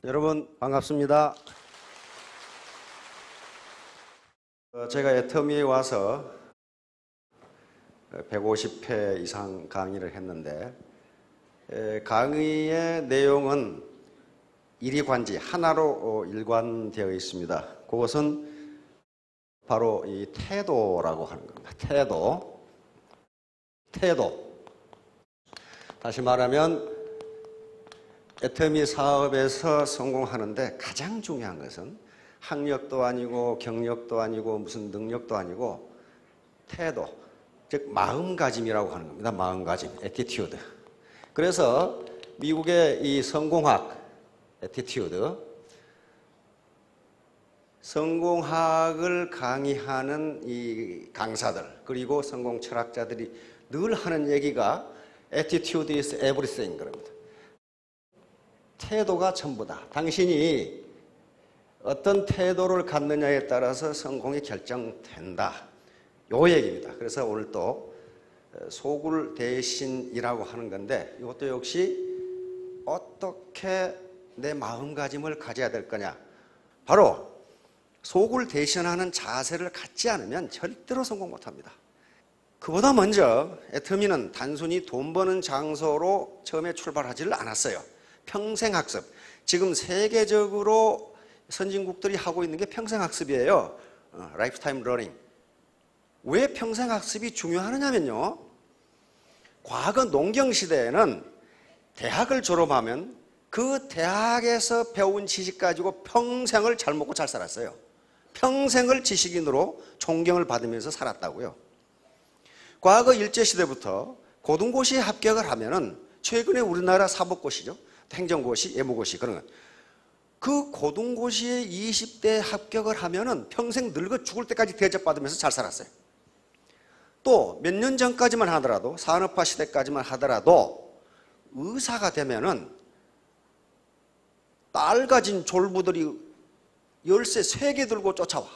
여러분 반갑습니다. 제가 애터미에 와서 150회 이상 강의를 했는데 강의의 내용은 일이관지 하나로 일관되어 있습니다. 그것은 바로 이 태도라고 하는 겁니다. 태도. 다시 말하면 애터미 사업에서 성공하는데 가장 중요한 것은 학력도 아니고 경력도 아니고 무슨 능력도 아니고 태도, 즉 마음가짐이라고 하는 겁니다. 마음가짐, attitude. 그래서 미국의 이 성공학, attitude, 성공학을 강의하는 이 강사들 그리고 성공 철학자들이 늘 하는 얘기가 attitude is everything 그럽니다. 태도가 전부다. 당신이 어떤 태도를 갖느냐에 따라서 성공이 결정된다. 요 얘기입니다. 그래서 오늘 또 소굴 대신이라고 하는 건데 이것도 역시 어떻게 내 마음가짐을 가져야 될 거냐. 바로 속을 대신하는 자세를 갖지 않으면 절대로 성공 못합니다. 그보다 먼저 애터미는 단순히 돈 버는 장소로 처음에 출발하지를 않았어요. 평생학습. 지금 세계적으로 선진국들이 하고 있는 게 평생학습이에요. 라이프타임 러닝. 왜 평생학습이 중요하냐면요. 과거 농경시대에는 대학을 졸업하면 그 대학에서 배운 지식 가지고 평생을 잘 먹고 잘 살았어요. 평생을 지식인으로 존경을 받으면서 살았다고요. 과거 일제시대부터 고등고시에 합격을 하면은 최근에 우리나라 사법고시죠. 행정고시, 예무고시 그런 거. 그 고등고시에 20대 합격을 하면은 평생 늙어 죽을 때까지 대접받으면서 잘 살았어요. 또 몇 년 전까지만 하더라도 산업화 시대까지만 하더라도 의사가 되면은 딸 가진 졸부들이 열쇠 3개 들고 쫓아와.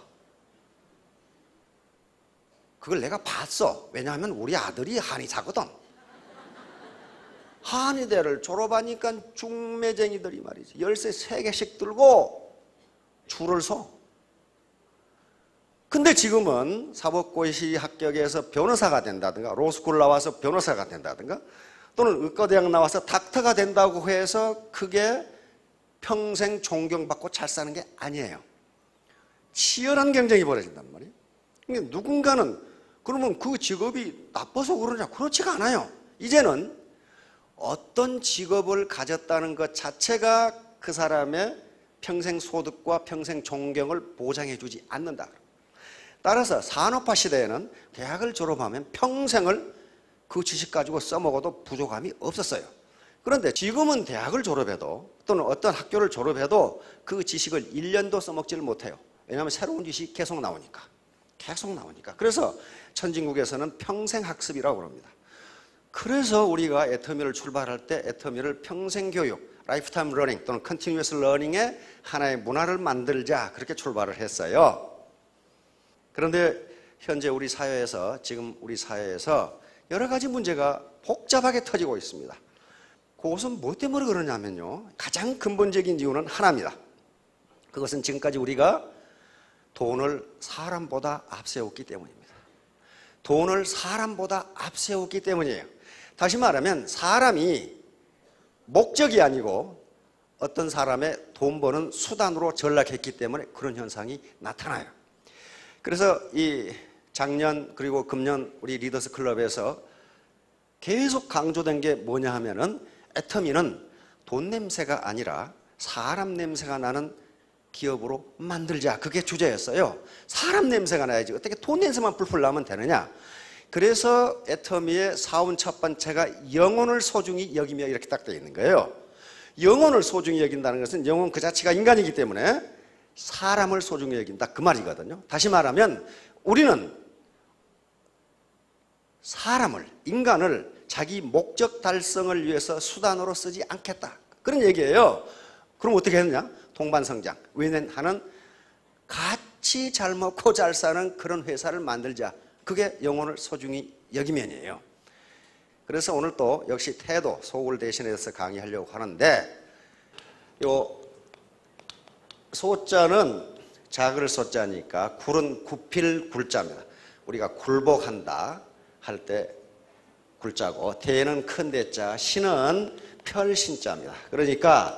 그걸 내가 봤어. 왜냐하면 우리 아들이 한의사거든. 한의대를 졸업하니까 중매쟁이들이 말이지 열쇠 3개씩 들고 줄을 서. 근데 지금은 사법고시 합격해서 변호사가 된다든가 로스쿨 나와서 변호사가 된다든가 또는 의과대학 나와서 닥터가 된다고 해서 그게 평생 존경받고 잘 사는 게 아니에요. 치열한 경쟁이 벌어진단 말이에요. 그러니까 누군가는 그러면 그 직업이 나빠서 그러냐? 그렇지가 않아요. 이제는 어떤 직업을 가졌다는 것 자체가 그 사람의 평생 소득과 평생 존경을 보장해 주지 않는다. 따라서 산업화 시대에는 대학을 졸업하면 평생을 그 지식 가지고 써먹어도 부족함이 없었어요. 그런데 지금은 대학을 졸업해도 또는 어떤 학교를 졸업해도 그 지식을 1년도 써먹지를 못해요. 왜냐하면 새로운 지식이 계속 나오니까. 그래서 선진국에서는 평생학습이라고 합니다. 그래서 우리가 애터미를 출발할 때 애터미를 평생교육, 라이프타임 러닝 또는 컨티뉴어스 러닝의 하나의 문화를 만들자 그렇게 출발을 했어요. 그런데 현재 지금 우리 사회에서 여러 가지 문제가 복잡하게 터지고 있습니다. 그것은 뭐 때문에 그러냐면요. 가장 근본적인 이유는 하나입니다. 그것은 지금까지 우리가 돈을 사람보다 앞세웠기 때문입니다. 돈을 사람보다 앞세웠기 때문이에요. 다시 말하면 사람이 목적이 아니고 어떤 사람의 돈 버는 수단으로 전락했기 때문에 그런 현상이 나타나요. 그래서 이 작년 그리고 금년 우리 리더스 클럽에서 계속 강조된 게 뭐냐 하면은 애터미는 돈 냄새가 아니라 사람 냄새가 나는 기업으로 만들자. 그게 주제였어요. 사람 냄새가 나야지 어떻게 돈 냄새만 풀풀 나면 되느냐. 그래서 애터미의 사원 첫 번째가 영혼을 소중히 여기며 이렇게 딱 되어 있는 거예요. 영혼을 소중히 여긴다는 것은 영혼 그 자체가 인간이기 때문에 사람을 소중히 여긴다 그 말이거든요. 다시 말하면 우리는 사람을, 인간을 자기 목적 달성을 위해서 수단으로 쓰지 않겠다 그런 얘기예요. 그럼 어떻게 했느냐? 동반성장, 윈윈하는 같이 잘 먹고 잘 사는 그런 회사를 만들자. 그게 영혼을 소중히 여기면이에요. 그래서 오늘 또 역시 태도, 속을 대신해서 강의하려고 하는데 요 소자는 작을 소자니까 굴은 굽힐 굴자입니다. 우리가 굴복한다 할 때 굴자고, 대는 큰 대자, 신은 펼신자입니다. 그러니까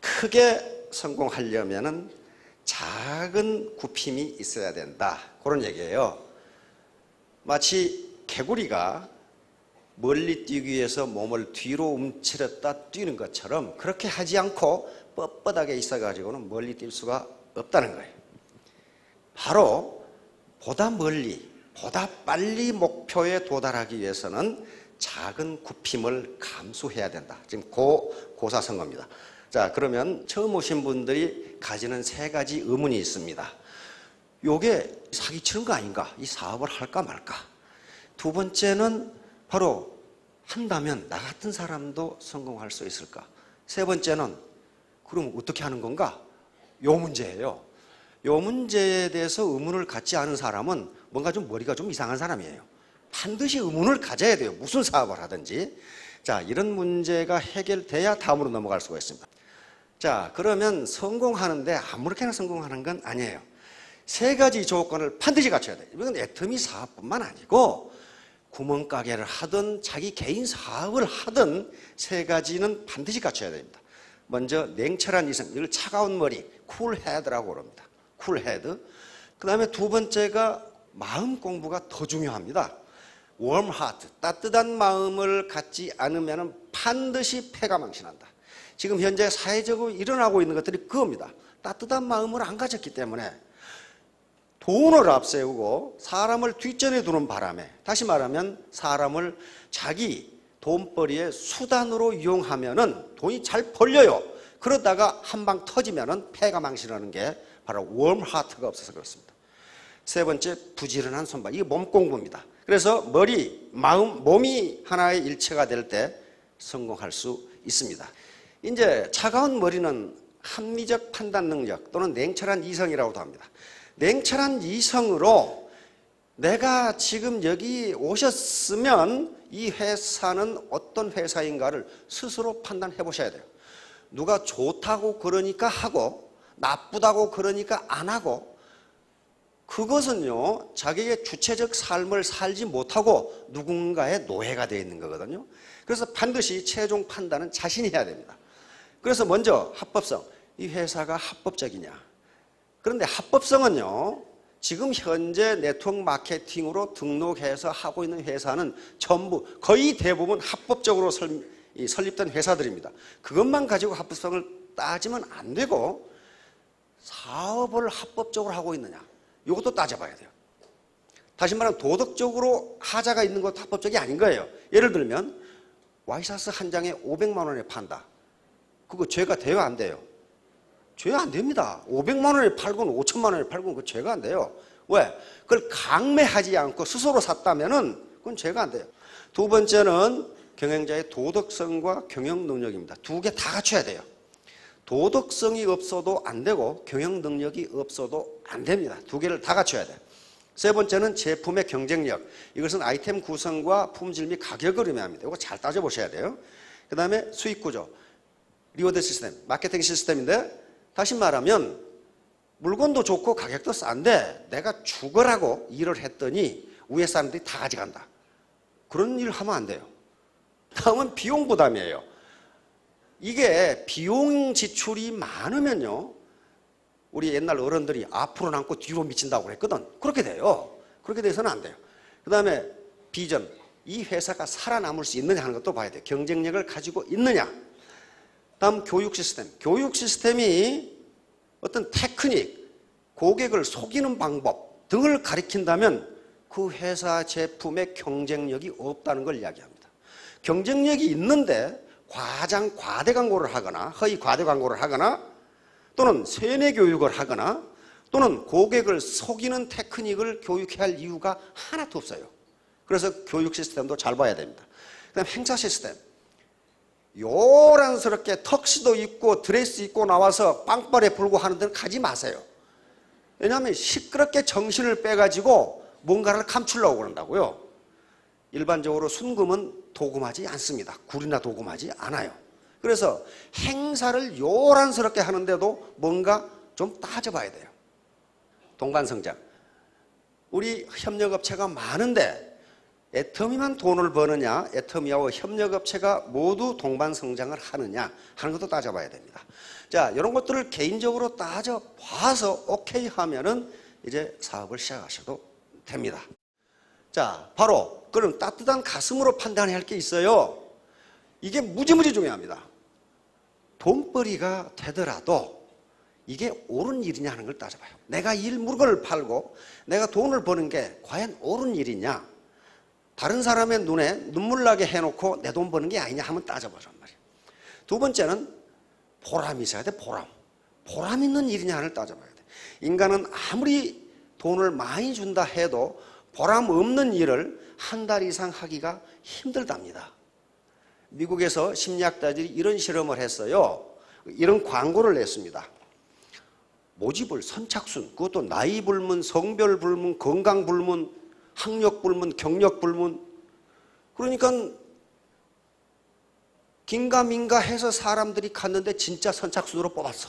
크게 성공하려면은 작은 굽힘이 있어야 된다, 그런 얘기예요. 마치 개구리가 멀리 뛰기 위해서 몸을 뒤로 움츠렸다 뛰는 것처럼 그렇게 하지 않고 뻣뻣하게 있어가지고는 멀리 뛸 수가 없다는 거예요. 바로 보다 멀리, 보다 빨리 목표에 도달하기 위해서는 작은 굽힘을 감수해야 된다. 지금 고사성어입니다. 자, 그러면 처음 오신 분들이 가지는 세 가지 의문이 있습니다. 요게 사기치는 거 아닌가? 이 사업을 할까 말까? 두 번째는 바로 한다면 나 같은 사람도 성공할 수 있을까? 세 번째는 그럼 어떻게 하는 건가? 요 문제예요. 요 문제에 대해서 의문을 갖지 않은 사람은 뭔가 좀 머리가 좀 이상한 사람이에요. 반드시 의문을 가져야 돼요. 무슨 사업을 하든지. 자, 이런 문제가 해결돼야 다음으로 넘어갈 수가 있습니다. 자, 그러면 성공하는데 아무렇게나 성공하는 건 아니에요. 세 가지 조건을 반드시 갖춰야 돼요. 이건 애터미 사업뿐만 아니고 구멍가게를 하든 자기 개인 사업을 하든 세 가지는 반드시 갖춰야 됩니다. 먼저 냉철한 이성, 이걸 차가운 머리, 쿨헤드라고 그럽니다. 쿨헤드. 그 다음에 두 번째가 마음 공부가 더 중요합니다. warm heart, 따뜻한 마음을 갖지 않으면 반드시 패가 망신한다. 지금 현재 사회적으로 일어나고 있는 것들이 그겁니다. 따뜻한 마음을 안 가졌기 때문에 돈을 앞세우고 사람을 뒷전에 두는 바람에, 다시 말하면 사람을 자기 돈벌이의 수단으로 이용하면은 돈이 잘 벌려요. 그러다가 한 방 터지면은 패가 망신하는 게 바로 warm heart가 없어서 그렇습니다. 세 번째, 부지런한 손발. 이게 몸 공부입니다. 그래서 머리, 마음, 몸이 하나의 일체가 될 때 성공할 수 있습니다. 이제 차가운 머리는 합리적 판단 능력 또는 냉철한 이성이라고도 합니다. 냉철한 이성으로 내가 지금 여기 오셨으면 이 회사는 어떤 회사인가를 스스로 판단해 보셔야 돼요. 누가 좋다고 그러니까 하고 나쁘다고 그러니까 안 하고, 그것은요 자기의 주체적 삶을 살지 못하고 누군가의 노예가 되어 있는 거거든요. 그래서 반드시 최종 판단은 자신이 해야 됩니다. 그래서 먼저 합법성, 이 회사가 합법적이냐. 그런데 합법성은요 지금 현재 네트워크 마케팅으로 등록해서 하고 있는 회사는 전부 거의 대부분 합법적으로 설립된 회사들입니다. 그것만 가지고 합법성을 따지면 안 되고 사업을 합법적으로 하고 있느냐, 이것도 따져봐야 돼요. 다시 말하면 도덕적으로 하자가 있는 것도 합법적이 아닌 거예요. 예를 들면 와이셔츠 한 장에 500만 원에 판다. 그거 죄가 돼요, 안 돼요? 죄 안 됩니다. 500만 원에 팔건 5천만 원에 팔건 그거 죄가 안 돼요. 왜? 그걸 강매하지 않고 스스로 샀다면은 그건 죄가 안 돼요. 두 번째는 경영자의 도덕성과 경영 능력입니다. 두 개 다 갖춰야 돼요. 도덕성이 없어도 안 되고 경영 능력이 없어도 안 됩니다. 두 개를 다 갖춰야 돼요. 세 번째는 제품의 경쟁력. 이것은 아이템 구성과 품질 및 가격을 의미합니다. 이거 잘 따져보셔야 돼요. 그 다음에 수익 구조, 리워드 시스템, 마케팅 시스템인데, 다시 말하면 물건도 좋고 가격도 싼데 내가 죽으라고 일을 했더니 위에 사람들이 다 가져간다. 그런 일을 하면 안 돼요. 다음은 비용 부담이에요. 이게 비용 지출이 많으면요 우리 옛날 어른들이 앞으로 남고 뒤로 미친다고 그랬거든. 그렇게 돼요. 그렇게 돼서는 안 돼요. 그 다음에 비전, 이 회사가 살아남을 수 있느냐 하는 것도 봐야 돼요. 경쟁력을 가지고 있느냐. 다음 교육 시스템. 교육 시스템이 어떤 테크닉, 고객을 속이는 방법 등을 가리킨다면 그 회사 제품의 경쟁력이 없다는 걸 이야기합니다. 경쟁력이 있는데 과장 과대 광고를 하거나 허위 과대 광고를 하거나 또는 세뇌 교육을 하거나 또는 고객을 속이는 테크닉을 교육해야 할 이유가 하나도 없어요. 그래서 교육 시스템도 잘 봐야 됩니다. 그다음 행사 시스템. 요란스럽게 턱시도 입고 드레스 입고 나와서 빵빠레 불고 하는 데는 가지 마세요. 왜냐하면 시끄럽게 정신을 빼가지고 뭔가를 감추려고 그런다고요. 일반적으로 순금은 도금하지 않습니다. 굴이나 도금하지 않아요. 그래서 행사를 요란스럽게 하는데도 뭔가 좀 따져봐야 돼요. 동반성장. 우리 협력업체가 많은데 애터미만 돈을 버느냐, 애터미하고 협력업체가 모두 동반성장을 하느냐 하는 것도 따져봐야 됩니다. 자, 이런 것들을 개인적으로 따져봐서 오케이 하면은 이제 사업을 시작하셔도 됩니다. 자, 바로 그럼 따뜻한 가슴으로 판단해야 할 게 있어요. 이게 무지무지 중요합니다. 돈벌이가 되더라도 이게 옳은 일이냐 하는 걸 따져봐요. 내가 물건을 팔고 내가 돈을 버는 게 과연 옳은 일이냐, 다른 사람의 눈에 눈물 나게 해놓고 내 돈 버는 게 아니냐 한번 따져보란 말이에요. 두 번째는 보람이 있어야 돼. 보람 있는 일이냐 하는 걸 따져봐야 돼. 인간은 아무리 돈을 많이 준다 해도 보람 없는 일을 한 달 이상 하기가 힘들답니다. 미국에서 심리학자들이 이런 실험을 했어요. 이런 광고를 냈습니다. 모집을 선착순, 그것도 나이 불문, 성별 불문, 건강 불문, 학력 불문, 경력 불문. 그러니까 긴가민가 해서 사람들이 갔는데 진짜 선착순으로 뽑았어.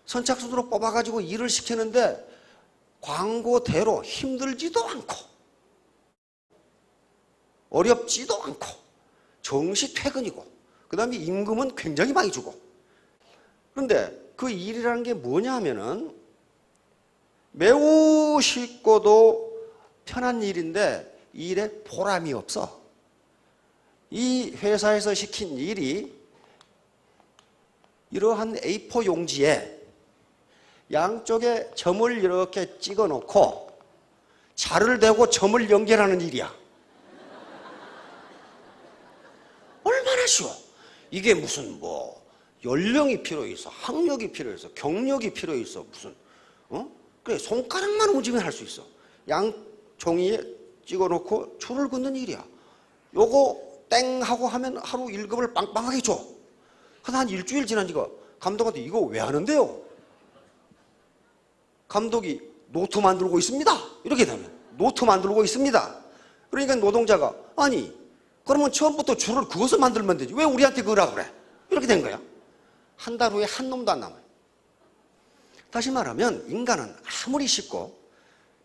선착순으로 뽑아가지고 일을 시키는데 광고대로 힘들지도 않고 어렵지도 않고 정시 퇴근이고 그 다음에 임금은 굉장히 많이 주고. 그런데 그 일이라는 게 뭐냐 하면은 매우 쉽고도 편한 일인데 이 일에 보람이 없어. 이 회사에서 시킨 일이 이러한 A4 용지에 양쪽에 점을 이렇게 찍어 놓고 자를 대고 점을 연결하는 일이야. 얼마나 쉬워. 이게 무슨 뭐 연령이 필요 있어, 학력이 필요 있어, 경력이 필요 있어, 무슨 그래 손가락만 움직이면 할 수 있어. 양 종이에 찍어 놓고 줄을 긋는 일이야. 요거 땡 하고 하면 하루 1급을 빵빵하게 줘. 한 일주일 지나니까 감독한테 이거 왜 하는데요? 감독이 노트 만들고 있습니다. 이렇게 되면 노트 만들고 있습니다. 그러니까 노동자가 아니 그러면 처음부터 줄을 그것을 만들면 되지 왜 우리한테 그러라 그래? 이렇게 된 거야. 한 달 후에 한 놈도 안 남아요. 다시 말하면 인간은 아무리 쉽고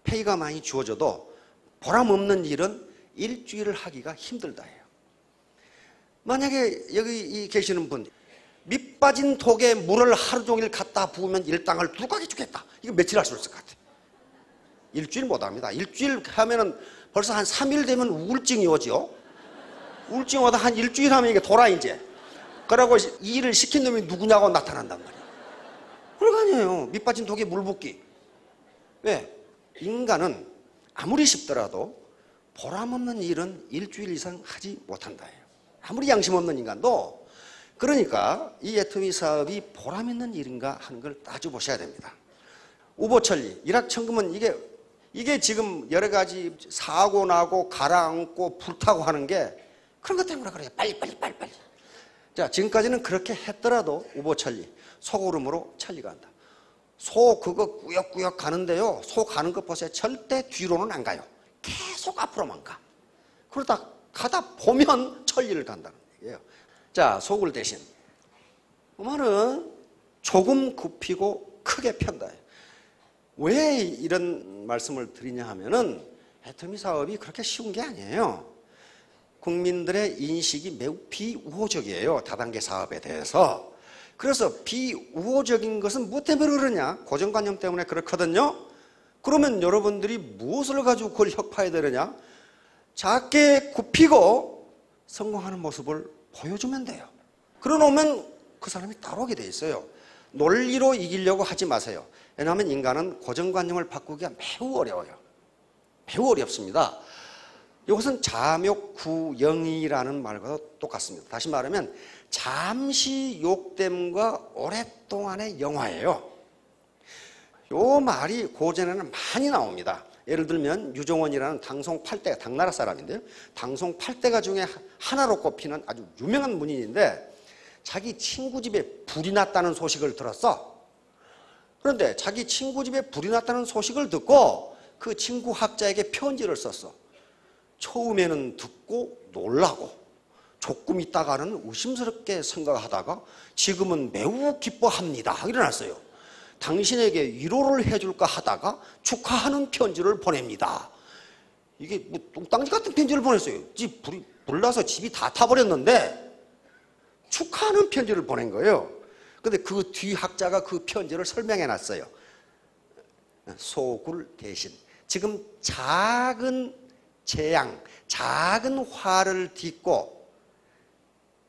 페이가 많이 주어져도 보람 없는 일은 일주일을 하기가 힘들다 해요. 만약에 여기 계시는 분 밑 빠진 독에 물을 하루 종일 갖다 부으면 일당을 두각이 주겠다. 이거 며칠 할 수 있을 것 같아. 일주일 못합니다. 일주일 하면은 벌써 한 3일 되면 우울증이 오죠. 우울증 오다 한 일주일 하면 이게 돌아 이제. 그러고 이 일을 시킨 놈이 누구냐고 나타난단 말이에요. 그럴 거 아니에요. 밑 빠진 독에 물 붓기. 왜? 인간은 아무리 쉽더라도 보람 없는 일은 일주일 이상 하지 못한다 해요. 아무리 양심 없는 인간도. 그러니까 이 애터미 사업이 보람 있는 일인가 하는 걸 따져보셔야 됩니다. 우보천리, 일확천금은 이게 지금 여러 가지 사고 나고 가라앉고 불타고 하는 게 그런 것 때문에 그래요. 빨리. 자, 지금까지는 그렇게 했더라도 우보천리, 소구름으로 천리가 한다. 소 그거 꾸역꾸역 가는데요. 소 가는 것 보세요. 절대 뒤로는 안 가요. 계속 앞으로만 가. 그러다 가다 보면 천리를 간다는 얘기예요. 자, 소굴 대신 음악은 조금 굽히고 크게 편다. 왜 이런 말씀을 드리냐 하면은 애터미 사업이 그렇게 쉬운 게 아니에요. 국민들의 인식이 매우 비우호적이에요. 다단계 사업에 대해서. 그래서 비우호적인 것은 뭐 때문에 그러냐? 고정관념 때문에 그렇거든요. 그러면 여러분들이 무엇을 가지고 그걸 혁파해야 되느냐? 작게 굽히고 성공하는 모습을 보여주면 돼요. 그러놓으면 그 사람이 따라오게 돼 있어요. 논리로 이기려고 하지 마세요. 왜냐하면 인간은 고정관념을 바꾸기가 매우 어려워요. 매우 어렵습니다. 이것은 잠욕구영이라는 말과도 똑같습니다. 다시 말하면 잠시 욕됨과 오랫동안의 영화예요. 이 말이 고전에는 많이 나옵니다. 예를 들면 유종원이라는 당송 8대, 당나라 사람인데요. 당송 8대가 중에 하나로 꼽히는 아주 유명한 문인인데 자기 친구 집에 불이 났다는 소식을 들었어. 그런데 자기 친구 집에 불이 났다는 소식을 듣고 그 친구 학자에게 편지를 썼어. 처음에는 듣고 놀라고 조금 있다가는 의심스럽게 생각하다가 지금은 매우 기뻐합니다. 일어났어요. 당신에게 위로를 해줄까 하다가 축하하는 편지를 보냅니다. 이게 뭐 뚱땅지 같은 편지를 보냈어요. 불이 불나서 집이 다 타버렸는데 축하하는 편지를 보낸 거예요. 근데 그 뒤 학자가 그 편지를 설명해 놨어요. 소굴 대신. 지금 작은 재앙, 작은 화를 딛고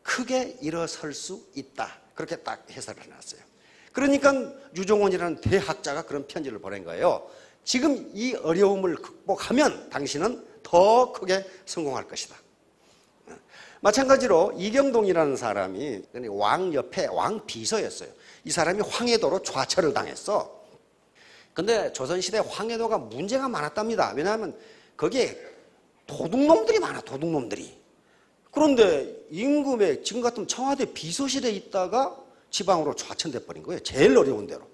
크게 일어설 수 있다. 그렇게 딱 해설을 해놨어요. 그러니까 유종원이라는 대학자가 그런 편지를 보낸 거예요. 지금 이 어려움을 극복하면 당신은 더 크게 성공할 것이다. 마찬가지로 이경동이라는 사람이 왕 옆에 왕 비서였어요. 이 사람이 황해도로 좌철을 당했어. 근데 조선시대 황해도가 문제가 많았답니다. 왜냐하면 거기에 도둑놈들이 많아, 도둑놈들이. 그런데 임금에 지금 같으면 청와대 비서실에 있다가 지방으로 좌천돼 버린 거예요. 제일 어려운 데로.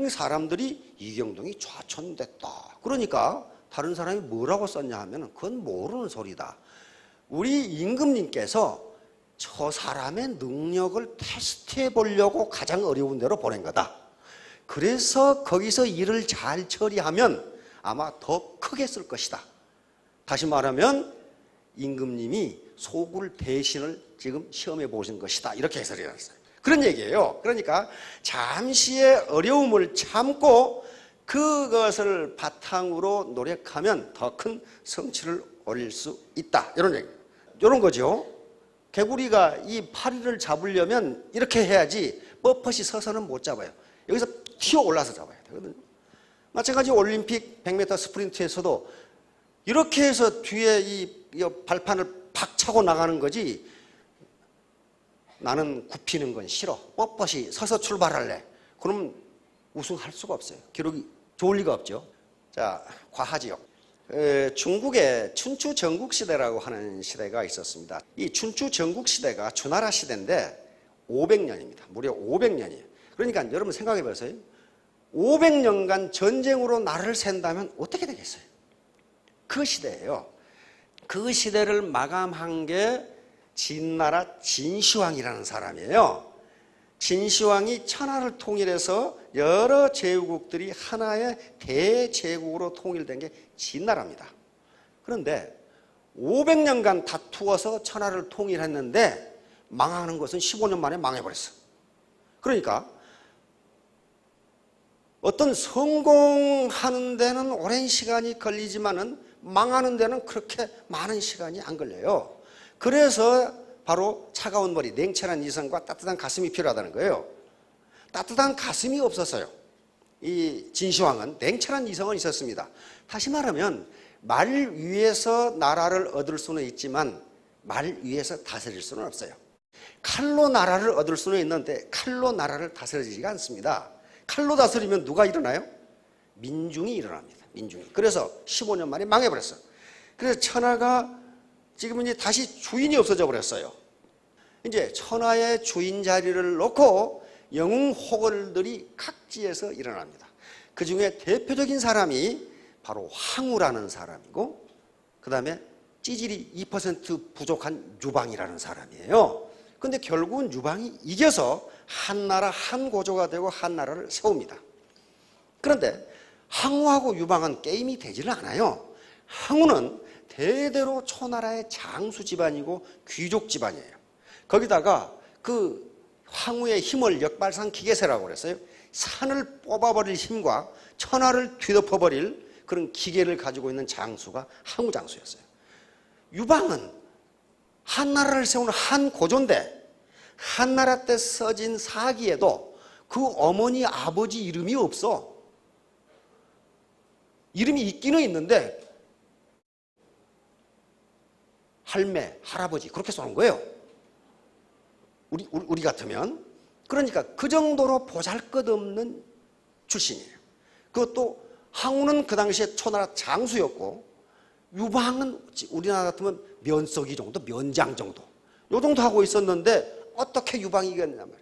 사람들이 이경동이 좌천됐다. 그러니까 다른 사람이 뭐라고 썼냐 하면 그건 모르는 소리다. 우리 임금님께서 저 사람의 능력을 테스트해 보려고 가장 어려운 데로 보낸 거다. 그래서 거기서 일을 잘 처리하면 아마 더 크게 쓸 것이다. 다시 말하면 임금님이 소굴 대신을 지금 시험해 보신 것이다. 이렇게 해설이 났어요. 그런 얘기예요. 그러니까 잠시의 어려움을 참고 그것을 바탕으로 노력하면 더 큰 성취를 올릴 수 있다. 이런 얘기. 이런 거죠. 개구리가 이 파리를 잡으려면 이렇게 해야지 뻣뻣이 서서는 못 잡아요. 여기서 튀어 올라서 잡아야 되거든요. 마찬가지 올림픽 100m 스프린트에서도 이렇게 해서 뒤에 이 발판을 팍 차고 나가는 거지, 나는 굽히는 건 싫어, 뻣뻣이 서서 출발할래, 그러면 우승할 수가 없어요. 기록이 좋을 리가 없죠. 자, 과하지요. 중국에 춘추 전국시대라고 하는 시대가 있었습니다. 이 춘추 전국시대가 주나라 시대인데 500년입니다. 무려 500년이에요. 그러니까 여러분 생각해 보세요. 500년간 전쟁으로 나라를 샌다면 어떻게 되겠어요? 그 시대예요. 그 시대를 마감한 게 진나라 진시황이라는 사람이에요. 진시황이 천하를 통일해서 여러 제국들이 하나의 대제국으로 통일된 게 진나라입니다. 그런데 500년간 다투어서 천하를 통일했는데 망하는 것은 15년 만에 망해버렸어. 그러니까 어떤 성공하는 데는 오랜 시간이 걸리지만은 망하는 데는 그렇게 많은 시간이 안 걸려요. 그래서 바로 차가운 머리, 냉철한 이성과 따뜻한 가슴이 필요하다는 거예요. 따뜻한 가슴이 없었어요. 이 진시황은 냉철한 이성은 있었습니다. 다시 말하면 말 위에서 나라를 얻을 수는 있지만 말 위에서 다스릴 수는 없어요. 칼로 나라를 얻을 수는 있는데 칼로 나라를 다스리지가 않습니다. 칼로 다스리면 누가 일어나요? 민중이 일어납니다. 민중이. 그래서 15년 만에 망해버렸어요. 그래서 천하가 지금 이제 다시 주인이 없어져 버렸어요. 이제 천하의 주인 자리를 놓고 영웅호걸들이 각지에서 일어납니다. 그 중에 대표적인 사람이 바로 황후라는 사람이고, 그 다음에 찌질이 2% 부족한 유방이라는 사람이에요. 근데 결국은 유방이 이겨서 한나라 한고조가 되고 한나라를 세웁니다. 그런데 황후하고 유방은 게임이 되지를 않아요. 황후는 대대로 초나라의 장수 집안이고 귀족 집안이에요. 거기다가 그 황후의 힘을 역발상 기계세라고 그랬어요. 산을 뽑아버릴 힘과 천하를 뒤덮어버릴 그런 기계를 가지고 있는 장수가 황후 장수였어요. 유방은 한나라를 세우는 한고조인데 한나라 때 써진 사기에도 그 어머니 아버지 이름이 없어. 이름이 있기는 있는데 할매, 할아버지 그렇게 써놓은 거예요. 우리 같으면. 그러니까 그 정도로 보잘것없는 출신이에요. 그것도 황후는 그 당시에 초나라 장수였고 유방은 우리나라 같으면 면석이 정도, 면장 정도 요 정도 하고 있었는데 어떻게 유방이 이겼냐 말이에요.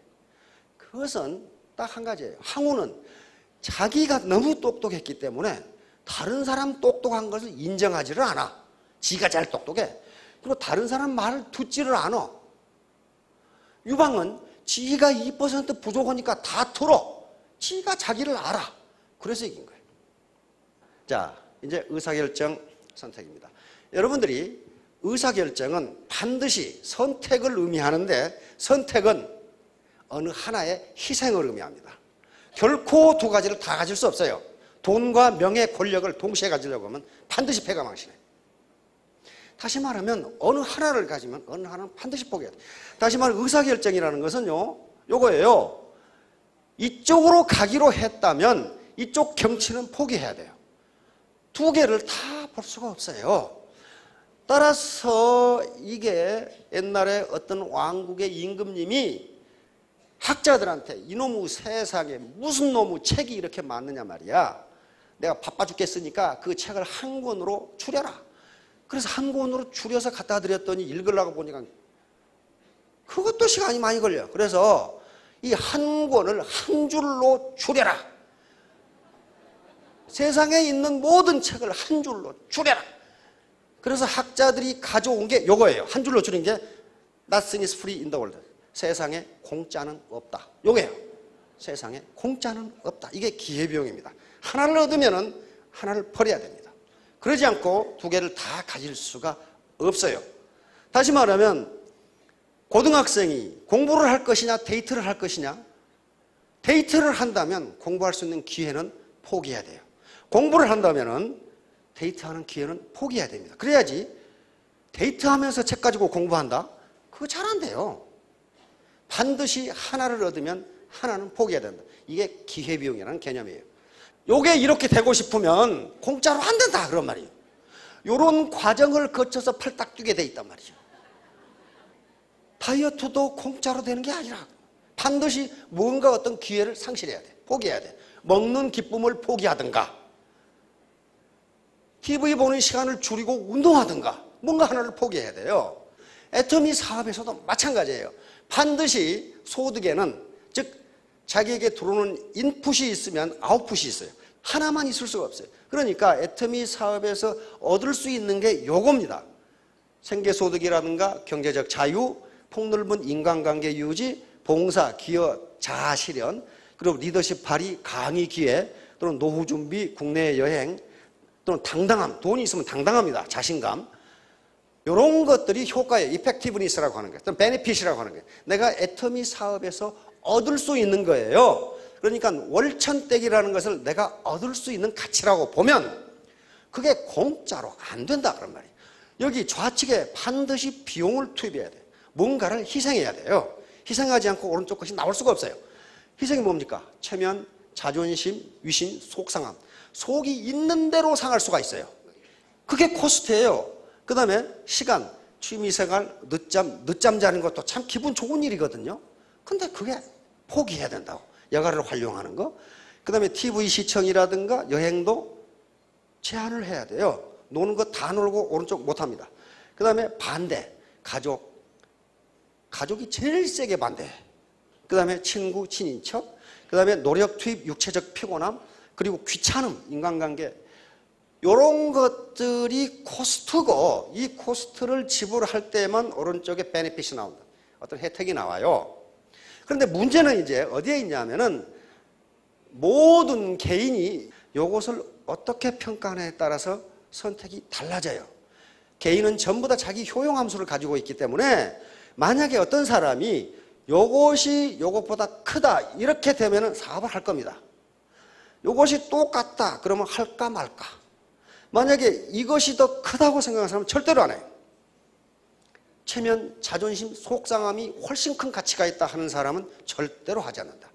그것은 딱 한 가지예요. 황후는 자기가 너무 똑똑했기 때문에 다른 사람 똑똑한 것을 인정하지를 않아. 지가 잘 똑똑해. 그리고 다른 사람 말을 듣지를 않아. 유방은 지가 2% 부족하니까 다 털어. 지가 자기를 알아. 그래서 이긴 거예요. 자, 이제 의사결정 선택입니다. 여러분들이 의사결정은 반드시 선택을 의미하는데 선택은 어느 하나의 희생을 의미합니다. 결코 두 가지를 다 가질 수 없어요. 돈과 명예, 권력을 동시에 가지려고 하면 반드시 패가 망신해요. 다시 말하면 어느 하나를 가지면 어느 하나는 반드시 포기해야 돼요. 다시 말하면 의사결정이라는 것은요, 요거예요. 이쪽으로 가기로 했다면 이쪽 경치는 포기해야 돼요. 두 개를 다 볼 수가 없어요. 따라서 이게 옛날에 어떤 왕국의 임금님이 학자들한테 이놈의 세상에 무슨 놈의 책이 이렇게 많느냐 말이야. 내가 바빠 죽겠으니까 그 책을 한 권으로 줄여라. 그래서 한 권으로 줄여서 갖다 드렸더니 읽으려고 보니까 그것도 시간이 많이 걸려요. 그래서 이 한 권을 한 줄로 줄여라. 세상에 있는 모든 책을 한 줄로 줄여라. 그래서 학자들이 가져온 게 요거예요. 한 줄로 줄인 게 Nothing is free in the world. 세상에 공짜는 없다. 요게요. 세상에 공짜는 없다. 이게 기회비용입니다. 하나를 얻으면 하나를 버려야 됩니다. 그러지 않고 두 개를 다 가질 수가 없어요. 다시 말하면 고등학생이 공부를 할 것이냐 데이트를 할 것이냐. 데이트를 한다면 공부할 수 있는 기회는 포기해야 돼요. 공부를 한다면 데이트하는 기회는 포기해야 됩니다. 그래야지 데이트하면서 책 가지고 공부한다? 그거 잘 안 돼요. 반드시 하나를 얻으면 하나는 포기해야 된다. 이게 기회비용이라는 개념이에요. 요게 이렇게 되고 싶으면 공짜로 안 된다 그런 말이에요. 요런 과정을 거쳐서 팔딱 뛰게 돼 있단 말이죠. 다이어트도 공짜로 되는 게 아니라 반드시 뭔가 어떤 기회를 상실해야 돼. 포기해야 돼. 먹는 기쁨을 포기하든가 TV 보는 시간을 줄이고 운동하든가 뭔가 하나를 포기해야 돼요. 애터미 사업에서도 마찬가지예요. 반드시 소득에는 즉 자기에게 들어오는 인풋이 있으면 아웃풋이 있어요. 하나만 있을 수가 없어요. 그러니까 애터미 사업에서 얻을 수 있는 게 요겁니다. 생계소득이라든가 경제적 자유, 폭넓은 인간관계 유지, 봉사, 기여, 자아실현, 그리고 리더십 발휘, 강의 기회, 또는 노후 준비, 국내 여행, 또는 당당함, 돈이 있으면 당당합니다. 자신감. 이런 것들이 효과의 이펙티브니스라고 하는 거예요. 또는 베네핏이라고 하는 거예요. 내가 애터미 사업에서 얻을 수 있는 거예요. 그러니까 월천댁이라는 것을 내가 얻을 수 있는 가치라고 보면 그게 공짜로 안 된다 그런 말이에요. 여기 좌측에 반드시 비용을 투입해야 돼요. 뭔가를 희생해야 돼요. 희생하지 않고 오른쪽 것이 나올 수가 없어요. 희생이 뭡니까? 체면, 자존심, 위신, 속상함. 속이 있는 대로 상할 수가 있어요. 그게 코스트예요. 그 다음에 시간, 취미생활, 늦잠 자는 것도 참 기분 좋은 일이거든요. 근데 그게 포기해야 된다고. 여가를 활용하는 거. 그 다음에 TV 시청이라든가 여행도 제한을 해야 돼요. 노는 거 다 놀고 오른쪽 못합니다. 그 다음에 반대, 가족이 제일 세게 반대해. 그 다음에 친구, 친인척, 그 다음에 노력 투입, 육체적 피곤함, 그리고 귀찮음, 인간관계. 이런 것들이 코스트고 이 코스트를 지불할 때만 오른쪽에 베네핏이 나온다. 어떤 혜택이 나와요. 그런데 문제는 이제 어디에 있냐면은 모든 개인이 이것을 어떻게 평가하느냐에 따라서 선택이 달라져요. 개인은 전부 다 자기 효용 함수를 가지고 있기 때문에 만약에 어떤 사람이 요것이 요것보다 크다 이렇게 되면은 사업을 할 겁니다. 요것이 똑같다 그러면 할까 말까. 만약에 이것이 더 크다고 생각하는 사람은 절대로 안 해요. 체면, 자존심, 속상함이 훨씬 큰 가치가 있다 하는 사람은 절대로 하지 않는다.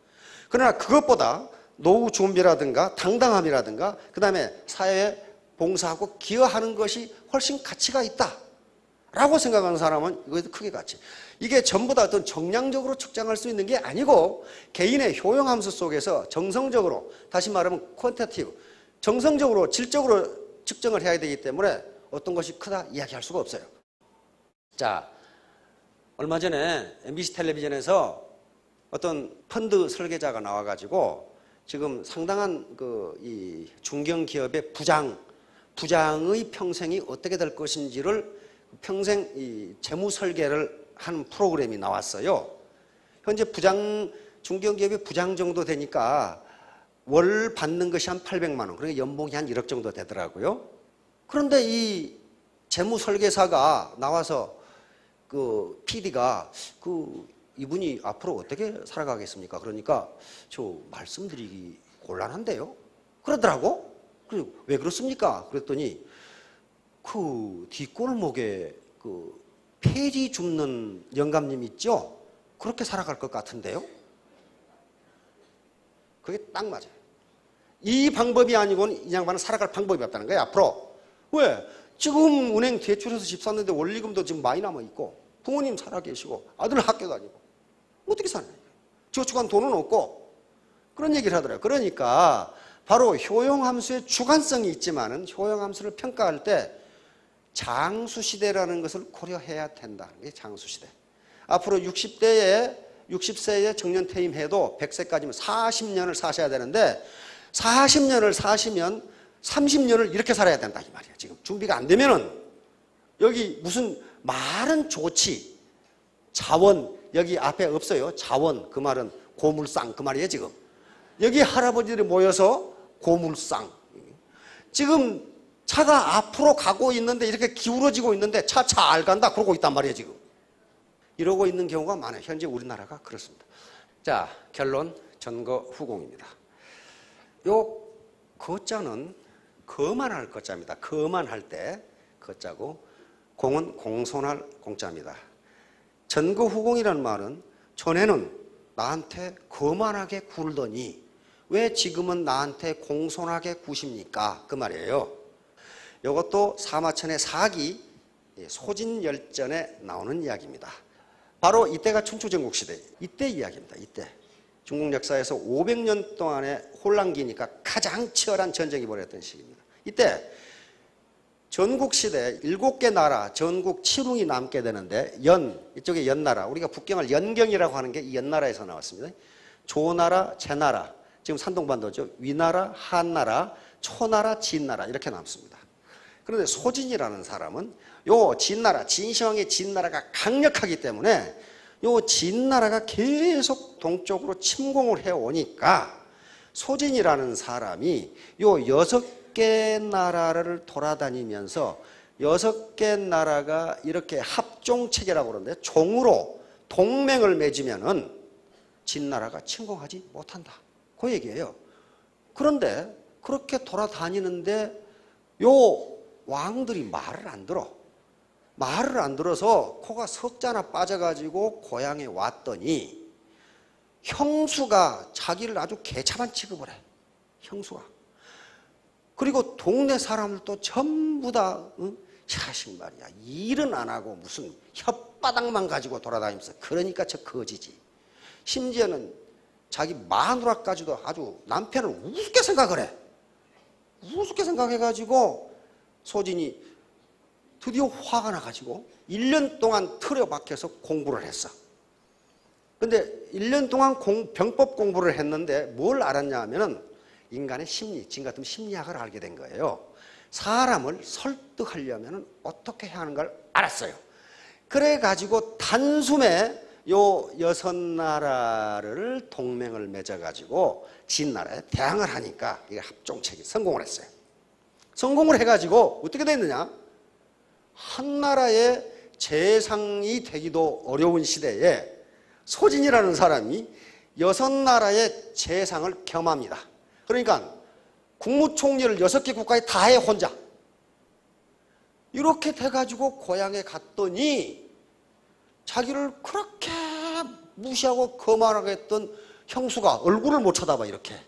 그러나 그것보다 노후 준비라든가 당당함이라든가 그 다음에 사회에 봉사하고 기여하는 것이 훨씬 가치가 있다 라고 생각하는 사람은 이것도 크게 가치. 이게 전부 다 어떤 정량적으로 측정할 수 있는 게 아니고 개인의 효용함수 속에서 정성적으로, 다시 말하면 퀀티티브, 정성적으로 질적으로 측정을 해야 되기 때문에 어떤 것이 크다 이야기할 수가 없어요. 자, 얼마 전에 MBC 텔레비전에서 어떤 펀드 설계자가 나와가지고 지금 상당한 이 중견기업의 부장의 평생이 어떻게 될 것인지를 평생 이 재무 설계를 하는 프로그램이 나왔어요. 현재 중견기업의 부장 정도 되니까 월 받는 것이 한 800만 원. 그러니까 연봉이 한 1억 정도 되더라고요. 그런데 이 재무 설계사가 나와서 그 PD가 이분이 앞으로 어떻게 살아가겠습니까? 그러니까 저 말씀드리기 곤란한데요. 그러더라고. 그래서 왜 그렇습니까? 그랬더니 그 뒷골목에 그 폐지 줍는 영감님 있죠? 그렇게 살아갈 것 같은데요. 그게 딱 맞아요. 이 방법이 아니고는 이 양반은 살아갈 방법이 없다는 거예요, 앞으로. 왜? 지금 은행 대출해서 집 샀는데 원리금도 지금 많이 남아있고 부모님 살아계시고 아들 학교 다니고 어떻게 사냐. 저축한 돈은 없고 그런 얘기를 하더라고요. 그러니까 바로 효용함수의 주관성이 있지만은 효용함수를 평가할 때 장수시대라는 것을 고려해야 된다는 게 장수시대. 앞으로 60세에 정년퇴임해도 100세까지면 40년을 사셔야 되는데 40년을 사시면 30년을 이렇게 살아야 된다 이 말이에요. 지금 준비가 안 되면은 여기 무슨 말은 좋지 자원 여기 앞에 없어요. 자원 그 말은 고물상 그 말이에요. 지금 여기 할아버지들이 모여서 고물상 지금 차가 앞으로 가고 있는데 이렇게 기울어지고 있는데 차 잘 간다 그러고 있단 말이에요. 지금 이러고 있는 경우가 많아요. 현재 우리나라가 그렇습니다. 자, 결론 전거 후공입니다. 요 거자는 거만할 거자입니다. 거만할 때 거자고 공은 공손할 공자입니다. 전거 후공이라는 말은 전에는 나한테 거만하게 굴더니 왜 지금은 나한테 공손하게 구십니까? 그 말이에요. 이것도 사마천의 사기 소진열전에 나오는 이야기입니다. 바로 이때가 춘추전국시대 이때 이야기입니다. 이때 중국 역사에서 500년 동안의 혼란기니까 가장 치열한 전쟁이 벌어졌던 시기입니다. 이때 전국시대 7개 나라 전국 7웅이 남게 되는데 이쪽에 연나라 우리가 북경을 연경이라고 하는 게 이 연나라에서 나왔습니다. 조나라, 제나라 지금 산동반도죠. 위나라, 한나라, 초나라, 진나라 이렇게 남습니다. 그런데 소진이라는 사람은 요 진나라, 진시황의 진나라가 강력하기 때문에 요 진나라가 계속 동쪽으로 침공을 해오니까 소진이라는 사람이 요 6개 나라를 돌아다니면서 6개 나라가 이렇게 합종체계라고 그러는데 종으로 동맹을 맺으면은 진나라가 침공하지 못한다. 그 얘기예요. 그런데 그렇게 돌아다니는데 요 왕들이 말을 안 들어. 말을 안 들어서 코가 석자나 빠져가지고 고향에 왔더니 형수가 자기를 아주 개차반 취급을 해. 형수가. 그리고 동네 사람들도 전부 다 자식 말이야. 일은 안 하고 무슨 혓바닥만 가지고 돌아다니면서 그러니까 저 거지지. 심지어는 자기 마누라까지도 아주 남편을 우습게 생각을 해. 우습게 생각해가지고 소진이 드디어 화가 나가지고 1년 동안 틀에 박혀서 공부를 했어. 근데 1년 동안 병법 공부를 했는데 뭘 알았냐 하면은 인간의 심리, 지금 같으면 심리학을 알게 된 거예요. 사람을 설득하려면 어떻게 해야 하는 걸 알았어요. 그래가지고 단숨에 요 6나라를 동맹을 맺어가지고 진나라에 대항을 하니까 이게 합종책이 성공을 했어요. 성공을 해가지고 어떻게 됐느냐? 한 나라의 재상이 되기도 어려운 시대에 소진이라는 사람이 6나라의 재상을 겸합니다. 그러니까 국무총리를 6개 국가에 다 해 혼자. 이렇게 돼가지고 고향에 갔더니 자기를 그렇게 무시하고 거만하게 했던 형수가 얼굴을 못 쳐다봐 이렇게.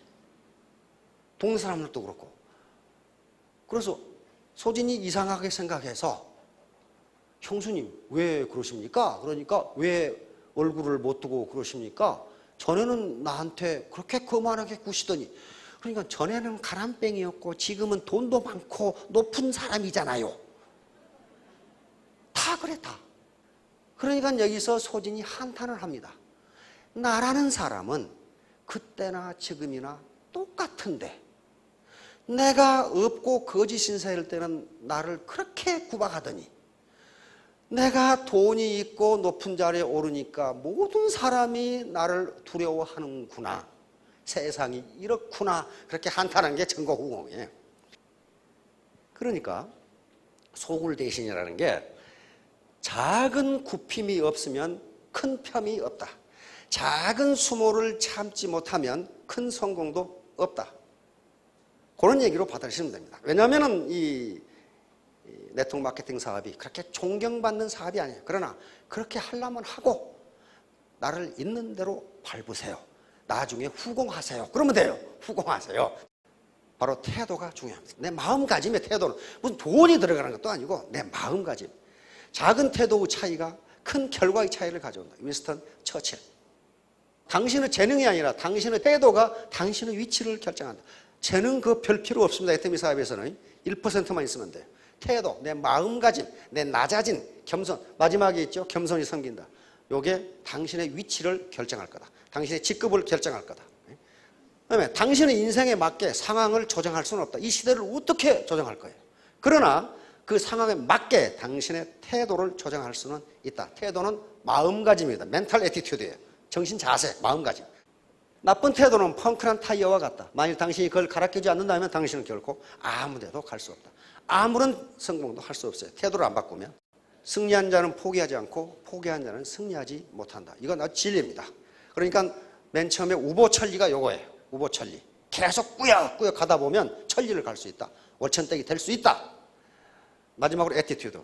동네 사람들도 그렇고. 그래서 소진이 이상하게 생각해서 형수님 왜 그러십니까? 그러니까 왜 얼굴을 못 두고 그러십니까? 전에는 나한테 그렇게 거만하게 구시더니 그러니까 전에는 가람뱅이였고 지금은 돈도 많고 높은 사람이잖아요. 다 그래 다. 그러니까 여기서 소진이 한탄을 합니다. 나라는 사람은 그때나 지금이나 똑같은데 내가 없고 거짓 신세일 때는 나를 그렇게 구박하더니 내가 돈이 있고 높은 자리에 오르니까 모든 사람이 나를 두려워하는구나. 세상이 이렇구나. 그렇게 한탄한 게 전고후공이에요. 그러니까 소굴대신이라는 게 작은 굽힘이 없으면 큰 폄이 없다. 작은 수모를 참지 못하면 큰 성공도 없다. 그런 얘기로 받아들이시면 됩니다. 왜냐하면 이 네트워크 마케팅 사업이 그렇게 존경받는 사업이 아니에요. 그러나 그렇게 하려면 하고 나를 있는 대로 밟으세요. 나중에 후공하세요. 그러면 돼요. 후공하세요. 바로 태도가 중요합니다. 내 마음가짐의 태도는 무슨 돈이 들어가는 것도 아니고 내 마음가짐. 작은 태도의 차이가 큰 결과의 차이를 가져온다. 윈스턴 처칠. 당신의 재능이 아니라 당신의 태도가 당신의 위치를 결정한다. 재능 그 별 필요 없습니다. 애터미 사업에서는 1%만 있으면 돼요. 태도, 내 마음가짐, 내 낮아진 겸손. 마지막에 있죠. 겸손이 섬긴다. 요게 당신의 위치를 결정할 거다. 당신의 직급을 결정할 거다. 그다음에 당신의 인생에 맞게 상황을 조정할 수는 없다. 이 시대를 어떻게 조정할 거예요? 그러나 그 상황에 맞게 당신의 태도를 조정할 수는 있다. 태도는 마음가짐이다. 멘탈 애티튜드예요. 정신 자세, 마음가짐. 나쁜 태도는 펑크난 타이어와 같다. 만일 당신이 그걸 갈아끼지 않는다면 당신은 결코 아무 데도 갈 수 없다. 아무런 성공도 할 수 없어요. 태도를 안 바꾸면. 승리한 자는 포기하지 않고 포기한 자는 승리하지 못한다. 이건 아주 진리입니다. 그러니까 맨 처음에 우보천리가 요거예요. 우보천리. 계속 꾸역꾸역 가다 보면 천리를 갈 수 있다. 월천댁이 될 수 있다. 마지막으로 애티튜드.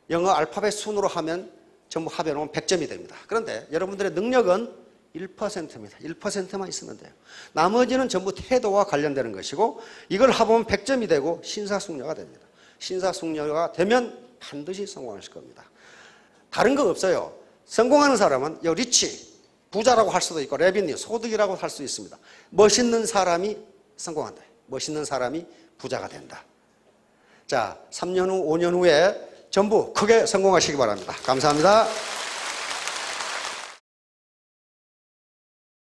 영어 알파벳 순으로 하면 전부 합해놓으면 100점이 됩니다. 그런데 여러분들의 능력은 1%입니다. 1%만 있으면 돼요. 나머지는 전부 태도와 관련되는 것이고 이걸 합하면 100점이 되고 신사숙녀가 됩니다. 신사숙녀가 되면 반드시 성공하실 겁니다. 다른 거 없어요. 성공하는 사람은 리치, 부자라고 할 수도 있고 레비뉴, 소득이라고 할 수 있습니다. 멋있는 사람이 성공한다. 멋있는 사람이 부자가 된다. 자, 3년 후, 5년 후에 전부 크게 성공하시기 바랍니다. 감사합니다.